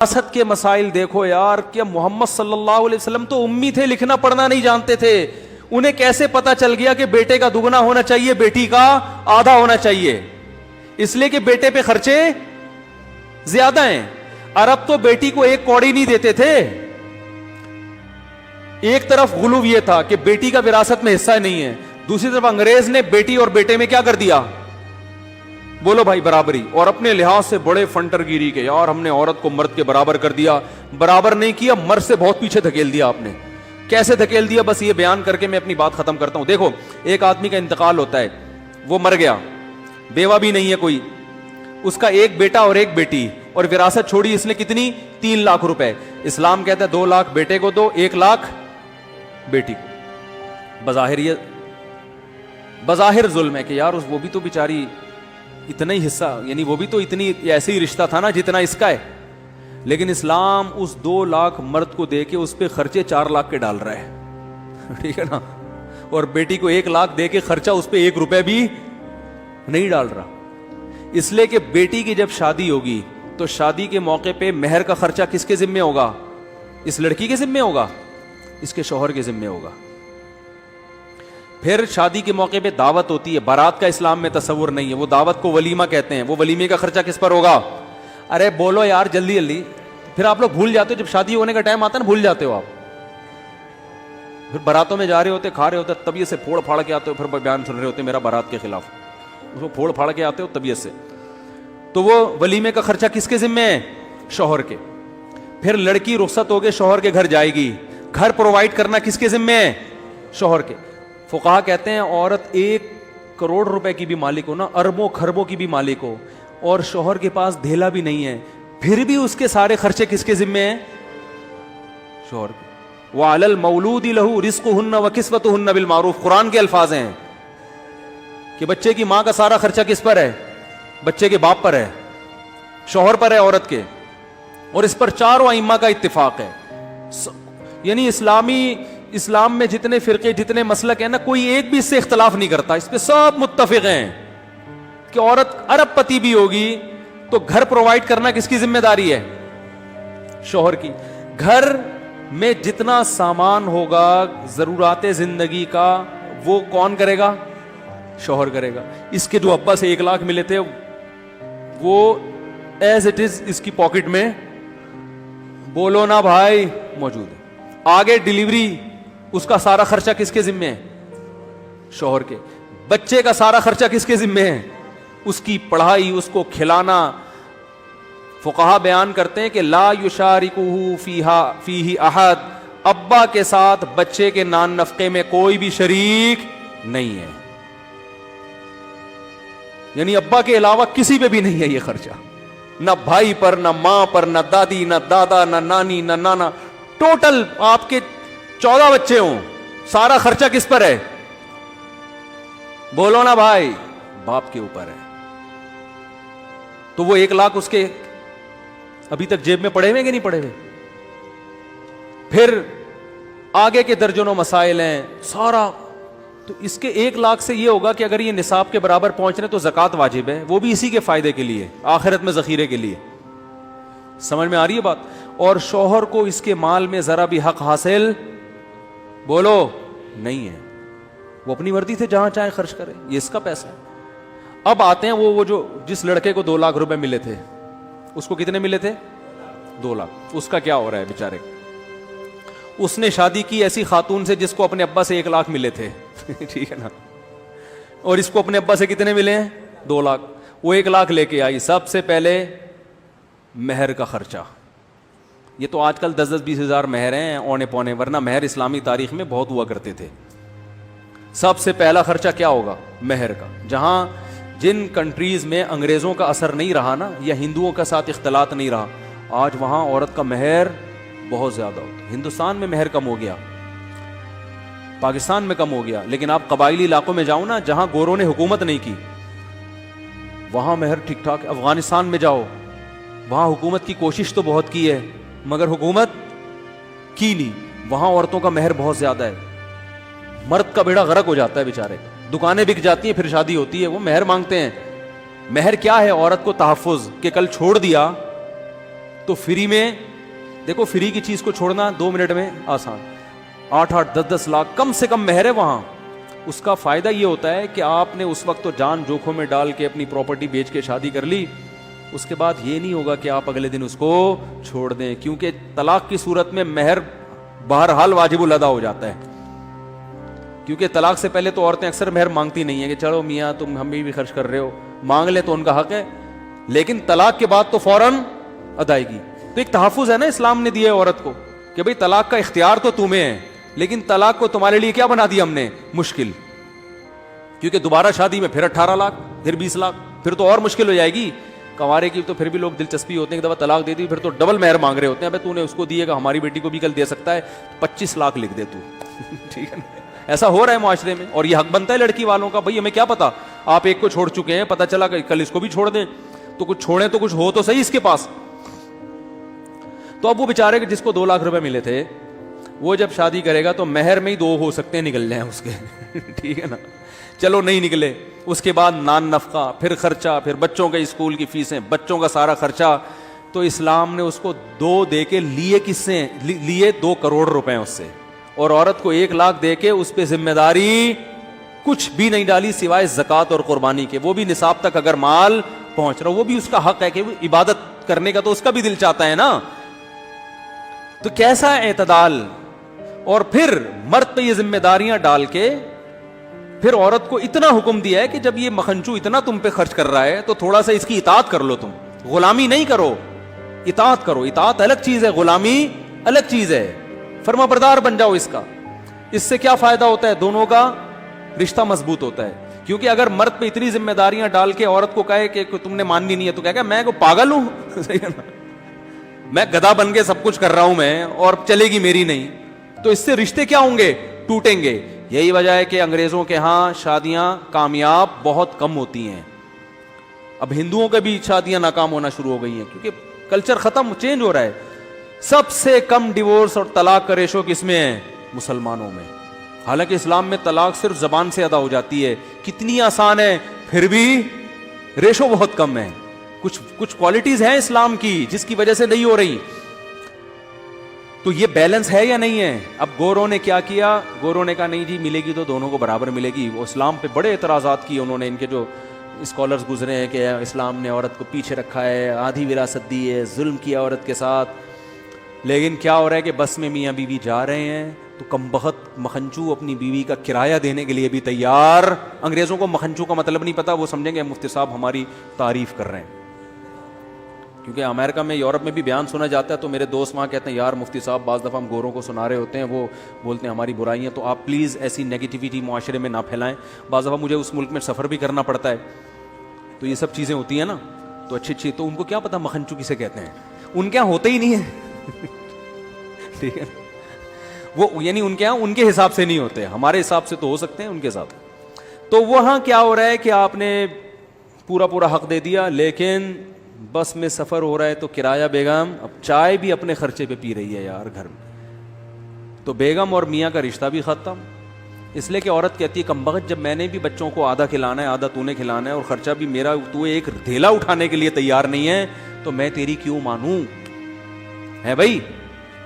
وراثت کے مسائل دیکھو یار، کہ محمد صلی اللہ علیہ وسلم تو امی تھے، لکھنا پڑھنا نہیں جانتے تھے، انہیں کیسے پتا چل گیا کہ بیٹے کا دگنا ہونا چاہیے، بیٹی کا آدھا ہونا چاہیے؟ اس لیے کہ بیٹے پہ خرچے زیادہ ہیں۔ عرب تو بیٹی کو ایک کوڑی نہیں دیتے تھے۔ ایک طرف غلو یہ تھا کہ بیٹی کا وراثت میں حصہ نہیں ہے، دوسری طرف انگریز نے بیٹی اور بیٹے میں کیا کر دیا؟ بولو بھائی، برابری۔ اور اپنے لحاظ سے بڑے فنٹر گیری کے، یار ہم نے عورت کو مرد کے برابر کر دیا۔ برابر نہیں کیا، مرد سے بہت پیچھے دھکیل دیا آپ نے۔ کیسے دھکیل دیا؟ بس یہ بیان کر کے میں اپنی بات ختم کرتا ہوں۔ دیکھو، ایک آدمی کا انتقال ہوتا ہے، وہ مر گیا، بیوہ بھی نہیں ہے کوئی، اس کا ایک بیٹا اور ایک بیٹی، اور وراثت چھوڑی اس نے کتنی؟ 3 لاکھ روپے۔ اسلام کہتا ہے 2 لاکھ بیٹے کو دو، 1 لاکھ بیٹی کو۔ بظاہر ظلم ہے کہ یار وہ بھی تو بیچاری اتنا ہی حصہ، یعنی وہ بھی تو اتنی ایسے ہی رشتہ تھا نا جتنا اس کا ہے، لیکن اسلام اس 2 لاکھ مرد کو دے کے اس پہ خرچے 4 لاکھ کے ڈال رہا ہے، ٹھیک ہے نا؟ اور بیٹی کو 1 لاکھ دے کے خرچہ اس پہ 1 روپے بھی نہیں ڈال رہا۔ اس لیے کہ بیٹی کی جب شادی ہوگی تو شادی کے موقع پہ مہر کا خرچہ کس کے ذمہ ہوگا؟ اس لڑکی کے ذمہ ہوگا، اس کے شوہر کے ذمہ ہوگا۔ پھر شادی کے موقع پہ دعوت ہوتی ہے، بارات کا اسلام میں تصور نہیں ہے، وہ دعوت کو ولیمہ کہتے ہیں، وہ ولیمے کا خرچہ کس پر ہوگا؟ ارے بولو یار جلدی جلدی، پھر آپ لوگ بھول جاتے ہو، جب شادی ہونے کا ٹائم آتا ہے نا بھول جاتے ہو آپ، پھر باراتوں میں جا رہے ہوتے، کھا رہے ہوتے، طبیعت سے پھوڑ پھاڑ کے آتے ہو، پھر بیان سن رہے ہوتے میرا بارات کے خلاف، اس کو پھوڑ پھاڑ کے آتے ہو طبیعت سے، تو وہ ولیمے کا خرچہ کس کے ذمہ ہے؟ شوہر کے۔ پھر لڑکی رخصت ہو کے شوہر کے گھر جائے گی، گھر پرووائڈ کرنا کس کے ذمہ ہے؟ شوہر کے۔ فقہا کہتے ہیں عورت 1 کروڑ روپے کی بھی مالک ہو نا، اربوں خربوں کی بھی مالک ہو، اور شوہر کے پاس دھیلا بھی نہیں ہے، پھر بھی اس کے سارے خرچے کس کے ذمہ ہیں؟ شوہر کے۔ وَعَلَى الْمَوْلُودِ لَهُ رِزْقُهُنَّ وَكِسْوَتُهُنَّ بِالْمَعْرُوفِ، قرآن کے الفاظ ہیں کہ بچے کی ماں کا سارا خرچہ کس پر ہے؟ بچے کے باپ پر ہے، شوہر پر ہے، عورت کے۔ اور اس پر 4 ائمہ کا اتفاق ہے، یعنی اسلام میں جتنے فرقے جتنے مسلک ہیں نا، کوئی ایک بھی اس سے اختلاف نہیں کرتا، اس پہ سب متفق ہیں کہ عورت ارب پتی بھی ہوگی تو گھر پرووائڈ کرنا کس کی ذمہ داری ہے؟ شوہر کی۔ گھر میں جتنا سامان ہوگا ضرورات زندگی کا وہ کون کرے گا؟ شوہر کرے گا۔ اس کے جو ابا سے 1 لاکھ ملے تھے وہ ایز اٹ از اس کی پاکٹ میں، بولو نا بھائی، موجود ہے۔ آگے ڈیلیوری، اس کا سارا خرچہ کس کے ذمہ ہے؟ شوہر کے۔ بچے کا سارا خرچہ کس کے ذمہ ہے؟ اس کی پڑھائی، اس کو کھلانا۔ فقہا بیان کرتے ہیں کہ لا یشارکہ فیہ احد، ابا کے ساتھ بچے کے نان نفقے میں کوئی بھی شریک نہیں ہے، یعنی ابا کے علاوہ کسی پہ بھی نہیں ہے یہ خرچہ، نہ بھائی پر، نہ ماں پر، نہ دادی، نہ دادا، نہ نانی، نہ نانا۔ ٹوٹل آپ کے 14 بچے ہوں، سارا خرچہ کس پر ہے؟ بولو نا بھائی، باپ کے اوپر ہے۔ تو وہ 1 لاکھ اس کے ابھی تک جیب میں پڑے ہوئے کہ نہیں پڑے ہوئے؟ پھر آگے کے درجنوں مسائل ہیں سارا۔ تو اس کے 1 لاکھ سے یہ ہوگا کہ اگر یہ نصاب کے برابر پہنچ رہے تو زکوٰۃ واجب ہے، وہ بھی اسی کے فائدے کے لیے، آخرت میں ذخیرے کے لیے۔ سمجھ میں آ رہی ہے بات؟ اور شوہر کو اس کے مال میں ذرا بھی حق حاصل، بولو، نہیں ہے، وہ اپنی مرضی سے جہاں چاہے خرچ کرے، یہ اس کا پیسہ ہے۔ اب آتے ہیں وہ جو جس لڑکے کو 2 لاکھ روپے ملے تھے، اس کو کتنے ملے تھے؟ 2 لاکھ۔ اس کا کیا ہو رہا ہے بیچارے؟ اس نے شادی کی ایسی خاتون سے جس کو اپنے ابا سے 1 لاکھ ملے تھے، ٹھیک ہے نا؟ اور اس کو اپنے ابا سے کتنے ملے ہیں؟ 2 لاکھ۔ وہ 1 لاکھ لے کے آئی، سب سے پہلے مہر کا خرچہ۔ یہ تو آج کل 10-20 ہزار مہر ہیں اونے پونے، ورنہ مہر اسلامی تاریخ میں بہت ہوا کرتے تھے۔ سب سے پہلا خرچہ کیا ہوگا؟ مہر کا۔ جہاں جن کنٹریز میں انگریزوں کا اثر نہیں رہا نا، یا ہندوؤں کا ساتھ اختلاط نہیں رہا، آج وہاں عورت کا مہر بہت زیادہ ہوتا ہے۔ ہندوستان میں مہر کم ہو گیا، پاکستان میں کم ہو گیا، لیکن آپ قبائلی علاقوں میں جاؤ نا جہاں گوروں نے حکومت نہیں کی، وہاں مہر ٹھیک ٹھاک۔ افغانستان میں جاؤ، وہاں حکومت کی کوشش تو بہت کی ہے مگر حکومت کی نہیں، وہاں عورتوں کا مہر بہت زیادہ ہے، مرد کا بیڑا غرق ہو جاتا ہے بیچارے، دکانیں بک جاتی ہیں، پھر شادی ہوتی ہے، وہ مہر مانگتے ہیں۔ مہر کیا ہے؟ عورت کو تحفظ، کہ کل چھوڑ دیا تو فری میں دیکھو, فری کی چیز کو چھوڑنا 2 منٹ میں آسان, 8-8 10-10 لاکھ کم سے کم مہر ہے وہاں. اس کا فائدہ یہ ہوتا ہے کہ آپ نے اس وقت تو جان جوکھوں میں ڈال کے اپنی پراپرٹی بیچ کے شادی کر لی, اس کے بعد یہ نہیں ہوگا کہ آپ اگلے دن اس کو چھوڑ دیں, کیونکہ طلاق کی صورت میں مہر بہرحال واجب الادا ہو جاتا ہے. کیونکہ طلاق سے پہلے تو عورتیں اکثر مہر مانگتی نہیں ہیں کہ چلو میاں تم ہم بھی خرچ کر رہے ہو, مانگ لیں تو ان کا حق ہے, لیکن طلاق کے بعد تو فوراً ادائیگی. تو ایک تحفظ ہے نا اسلام نے دیا ہے عورت کو کہ بھئی طلاق کا اختیار تو تمہیں ہے, لیکن طلاق کو تمہارے لیے کیا بنا دیا ہم نے, مشکل. کیونکہ دوبارہ شادی میں پھر 18 لاکھ پھر 20 لاکھ, پھر تو اور مشکل ہو جائے گی. کنوارے کی تو پھر بھی لوگ دلچسپی ہوتے ہیں کہ دفعہ طلاق دے دی پھر تو ڈبل مہر مانگ رہے ہوتے ہیں. ابے تو نے اس کو دیے گا, ہماری بیٹی کو بھی کل دے سکتا ہے, 25 لاکھ لکھ دے تو. ٹھیک ہے نا, ایسا ہو رہا ہے معاشرے میں, اور یہ حق بنتا ہے لڑکی والوں کا. بھائی ہمیں کیا پتا, آپ ایک کو چھوڑ چکے ہیں, پتا چلا کہ کل اس کو بھی چھوڑ دیں, تو کچھ چھوڑیں تو کچھ ہو تو صحیح اس کے پاس. تو اب وہ بیچارے کے جس کو 2 لاکھ روپے ملے تھے, وہ جب شادی کرے گا تو مہر میں ہی 2 ہو سکتے ہیں نکل جائیں اس کے. ٹھیک ہے نا, چلو نہیں نکلے, اس کے بعد نان نفقہ, پھر خرچہ, پھر بچوں کے اسکول کی فیسیں, بچوں کا سارا خرچہ. تو اسلام نے اس کو 2 دے کے لیے کس سے, لیے 2 کروڑ روپے اس سے, اور عورت کو 1 لاکھ دے کے اس پہ ذمہ داری کچھ بھی نہیں ڈالی سوائے زکوٰۃ اور قربانی کے. وہ بھی نصاب تک اگر مال پہنچ رہا, وہ بھی اس کا حق ہے کہ وہ عبادت کرنے کا تو اس کا بھی دل چاہتا ہے نا. تو کیسا اعتدال. اور پھر مرد پہ یہ ذمہ داریاں ڈال کے پھر عورت کو اتنا حکم دیا ہے کہ جب یہ مکھنچو اتنا تم پہ خرچ کر رہا ہے تو تھوڑا سا اس کی اطاعت کر لو, تم غلامی نہیں کرو, اطاعت کرو. اطاعت الگ چیز ہے, غلامی الگ چیز ہے. فرما بردار بن جاؤ اس کا. اس سے کیا فائدہ ہوتا ہے, دونوں کا رشتہ مضبوط ہوتا ہے. کیونکہ اگر مرد پہ اتنی ذمہ داریاں ڈال کے عورت کو کہے کہ تم نے ماننی نہیں ہے, تو کہے گا میں کو پاگل ہوں, میں گدھا بن کے سب کچھ کر رہا ہوں میں, اور چلے گی میری نہیں. تو اس سے رشتے کیا ہوں گے, ٹوٹیں گے. یہی وجہ ہے کہ انگریزوں کے ہاں شادیاں کامیاب بہت کم ہوتی ہیں. اب ہندوؤں کے بھی شادیاں ناکام ہونا شروع ہو گئی ہیں, کیونکہ کلچر ختم, چینج ہو رہا ہے. سب سے کم ڈیورس اور طلاق کا ریشو کس میں ہے, مسلمانوں میں. حالانکہ اسلام میں طلاق صرف زبان سے ادا ہو جاتی ہے, کتنی آسان ہے, پھر بھی ریشو بہت کم ہے. کچھ کوالٹیز ہیں اسلام کی جس کی وجہ سے نہیں ہو رہی. تو یہ بیلنس ہے یا نہیں ہے. اب گوروں نے کیا کیا, گوروں نے کہا نہیں جی ملے گی تو دونوں کو برابر ملے گی. وہ اسلام پہ بڑے اعتراضات کیے انہوں نے. ان کے جو اسکالرز گزرے ہیں کہ اسلام نے عورت کو پیچھے رکھا ہے, آدھی وراثت دی ہے, ظلم کیا عورت کے ساتھ. لیکن کیا ہو رہا ہے کہ بس میں میاں بیوی جا رہے ہیں تو کم بخت مکھنچو اپنی بیوی کا کرایہ دینے کے لیے بھی تیار. انگریزوں کو مکھنچو کا مطلب نہیں پتا, وہ سمجھیں گے مفتی صاحب ہماری تعریف کر رہے ہیں. کیونکہ امریکہ میں, یورپ میں بھی بیان سنا جاتا ہے, تو میرے دوست وہاں کہتے ہیں یار مفتی صاحب بعض دفعہ ہم گوروں کو سنا رہے ہوتے ہیں, وہ بولتے ہیں ہماری برائیاں, تو آپ پلیز ایسی نیگیٹیوٹی معاشرے میں نہ پھیلائیں. بعض دفعہ مجھے اس ملک میں سفر بھی کرنا پڑتا ہے, تو یہ سب چیزیں ہوتی ہیں نا, تو اچھی تو ان کو کیا پتا مکھنچو کسے کہتے ہیں. ان کے یہاں ہوتے ہی نہیں ہے. ٹھیک ہے, وہ یعنی ان کے یہاں ان کے حساب سے نہیں ہوتے, ہمارے حساب سے تو ہو سکتے ہیں, ان کے ساتھ. تو وہاں کیا ہو رہا ہے کہ آپ نے پورا حق دے دیا, لیکن بس میں سفر ہو رہا ہے تو کرایہ بیگم اب چائے بھی اپنے خرچے پہ پی رہی ہے یار گھر میں. تو بیگم اور میاں کا رشتہ بھی ختم. اس لیے کہ عورت کہتی ہے کم بخت, جب میں نے بھی بچوں کو آدھا کھلانا ہے, آدھا تو نے کھلانا ہے, اور خرچہ بھی میرا, تو ایک دھیلا اٹھانے کے لیے تیار نہیں ہے, تو میں تیری کیوں مانوں ہے بھائی,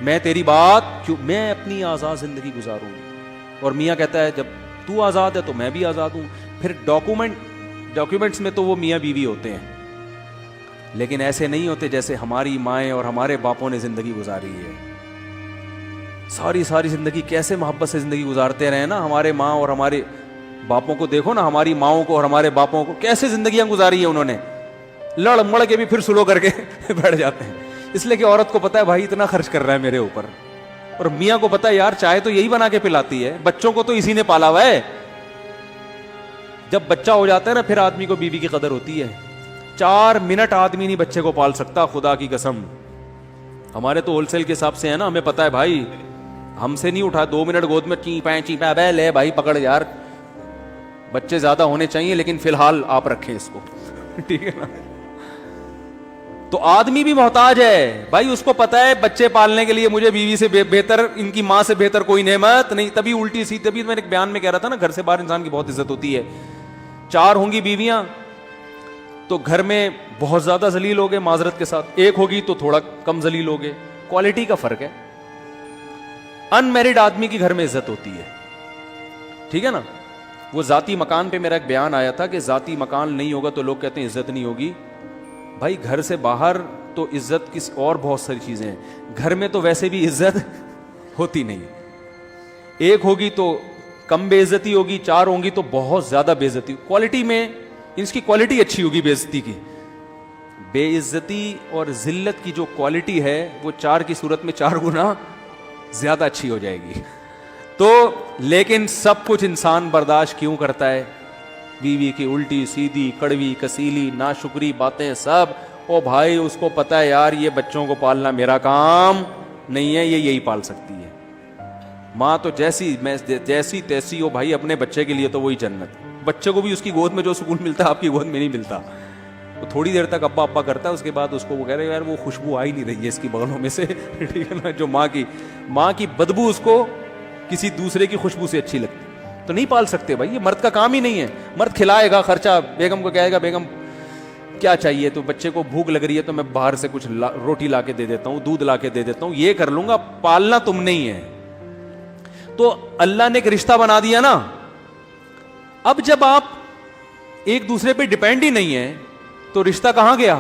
میں تیری بات کیوں, میں اپنی آزاد زندگی گزاروں. اور میاں کہتا ہے جب تو آزاد ہے تو میں بھی آزاد ہوں. پھر ڈاکومنٹس میں تو وہ میاں بیوی ہوتے ہیں, لیکن ایسے نہیں ہوتے جیسے ہماری مائیں اور ہمارے باپوں نے زندگی گزاری ہے. ساری زندگی کیسے محبت سے زندگی گزارتے رہے نا. ہمارے ماں اور ہمارے باپوں کو دیکھو نا, ہماری ماؤں کو اور ہمارے باپوں کو کیسے زندگیاں گزاری ہیں انہوں نے, لڑ مڑ کے بھی پھر سلو کر کے بیٹھ جاتے ہیں. اس لیے کہ عورت کو پتا ہے بھائی اتنا خرچ کر رہا ہے میرے اوپر, اور میاں کو پتا ہے یار چائے تو یہی بنا کے پلاتی ہے, بچوں کو تو اسی نے پالا ہوا ہے. جب بچہ ہو جاتا ہے نا پھر آدمی کو بیوی کی قدر ہوتی ہے. 4 منٹ آدمی نہیں بچے کو پال سکتا, خدا کی قسم. ہمارے تو ہول سیل کے حساب سے ہے نا, ہمیں پتا ہے بھائی, ہم سے نہیں اٹھا 2 منٹ گود میں چیپیں بے لے بھائی پکڑ یار. بچے زیادہ ہونے چاہیے لیکن فی الحال آپ رکھیں اس کو. ٹھیک ہے نا. تو آدمی بھی محتاج ہے بھائی, اس کو پتا ہے بچے پالنے کے لیے مجھے بیوی سے بہتر, ان کی ماں سے بہتر کوئی نعمت نہیں. تبھی الٹی سی, تبھی میں نے ایک بیان میں کہہ رہا تھا نا, گھر سے باہر انسان کی بہت عزت ہوتی ہے. 4 ہوں گی بیویاں تو گھر میں بہت زیادہ ذلیل ہوگے معذرت کے ساتھ, ایک ہوگی تو تھوڑا کم ذلیل ہوگے, کوالٹی کا فرق ہے. ان میرڈ آدمی کی گھر میں عزت ہوتی ہے, ٹھیک ہے نا. وہ ذاتی مکان پہ میرا ایک بیان آیا تھا کہ ذاتی مکان نہیں ہوگا تو لوگ کہتے ہیں عزت نہیں ہوگی. بھائی گھر سے باہر تو عزت کس اور بہت ساری چیزیں ہیں, گھر میں تو ویسے بھی عزت ہوتی نہیں. ایک ہوگی تو کم بے عزتی ہوگی, چار ہوں گی تو بہت زیادہ بے عزتی. کوالٹی میں اس کی کوالٹی اچھی ہوگی بے عزتی کی. بے عزتی اور ذلت کی جو کوالٹی ہے وہ چار کی صورت میں 4 گنا زیادہ اچھی ہو جائے گی. تو لیکن سب کچھ انسان برداشت کیوں کرتا ہے؟ بیوی کی الٹی سیدھی کڑوی کسیلی ناشکری باتیں سب, او بھائی اس کو پتا ہے یار یہ بچوں کو پالنا میرا کام نہیں ہے, یہ یہی پال سکتی ہے. ماں تو جیسی تیسی ہو بھائی, اپنے بچے کے لیے تو وہی جنت. بچے کو بھی اس کی گود میں جو سکون ملتا ہے آپ کی گود میں نہیں ملتا. وہ تھوڑی دیر تک ابا ابا کرتا ہے, اس کے بعد اس کو وہ کہہ رہے یار وہ خوشبو آ ہی نہیں رہی ہے اس کی بغلوں میں سے, ٹھیک ہے نا, جو ماں کی بدبو اس کو کسی دوسرے کی خوشبو سے اچھی لگتی. تو نہیں پال سکتے بھائی, یہ مرد کا کام ہی نہیں ہے. مرد کھلائے گا, خرچہ بیگم کو کہے گا بیگم کیا چاہیے, تو بچے کو بھوک لگ رہی ہے تو میں باہر سے کچھ روٹی لا کے دے دیتا ہوں, دودھ لا کے دے دیتا ہوں, یہ کر لوں گا. پالنا تم نہیں ہے. تو اللہ نے ایک رشتہ بنا دیا نا. اب جب آپ ایک دوسرے پہ ڈیپینڈ ہی نہیں ہے تو رشتہ کہاں گیا؟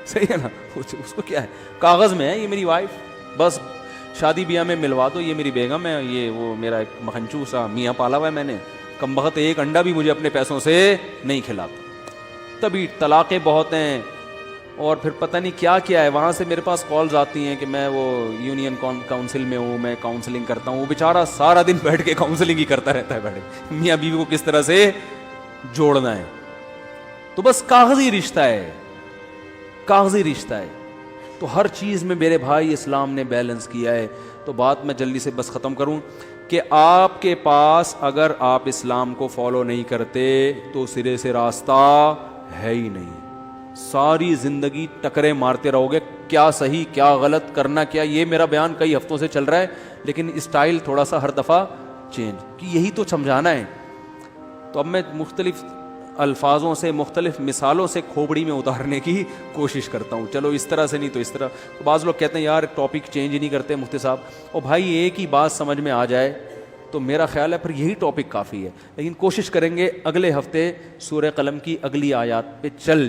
صحیح ہے نا. اس کو کیا ہے, کاغذ میں ہے یہ میری وائف, بس شادی بیاہ میں ملوا دو, یہ میری بیگم ہے, یہ وہ میرا ایک مکھنچو سا میاں پالا ہوا ہے میں نے, کم بخت ایک انڈا بھی مجھے اپنے پیسوں سے نہیں کھلاتا. تبھی طلاقیں بہت ہیں, اور پھر پتہ نہیں کیا کیا ہے. وہاں سے میرے پاس کالز آتی ہیں کہ میں وہ یونین کاؤنسل میں ہوں, میں کاؤنسلنگ کرتا ہوں. وہ بیچارہ سارا دن بیٹھ کے کاؤنسلنگ ہی کرتا رہتا ہے, بیٹھے میاں بیوی کو کس طرح سے جوڑنا ہے. تو بس کاغذی رشتہ ہے, کاغذی رشتہ ہے. تو ہر چیز میں میرے بھائی اسلام نے بیلنس کیا ہے. تو بات میں جلدی سے بس ختم کروں کہ آپ کے پاس اگر آپ اسلام کو فالو نہیں کرتے تو سرے سے راستہ ہے ہی نہیں. ساری زندگی ٹکرے مارتے رہو گے, کیا صحیح کیا غلط کرنا کیا. یہ میرا بیان کئی ہفتوں سے چل رہا ہے لیکن اسٹائل تھوڑا سا ہر دفعہ چینج, کہ یہی تو سمجھانا ہے. تو اب میں مختلف الفاظوں سے مختلف مثالوں سے کھوپڑی میں اتارنے کی کوشش کرتا ہوں. چلو اس طرح سے نہیں تو اس طرح. تو بعض لوگ کہتے ہیں یار ٹاپک چینج ہی نہیں کرتے مفتی صاحب. اور بھائی ایک ہی بات سمجھ میں آ جائے تو میرا خیال ہے پھر یہی ٹاپک کافی ہے. لیکن کوشش کریں گے اگلے ہفتے سورہ قلم کی اگلی آیات پہ چل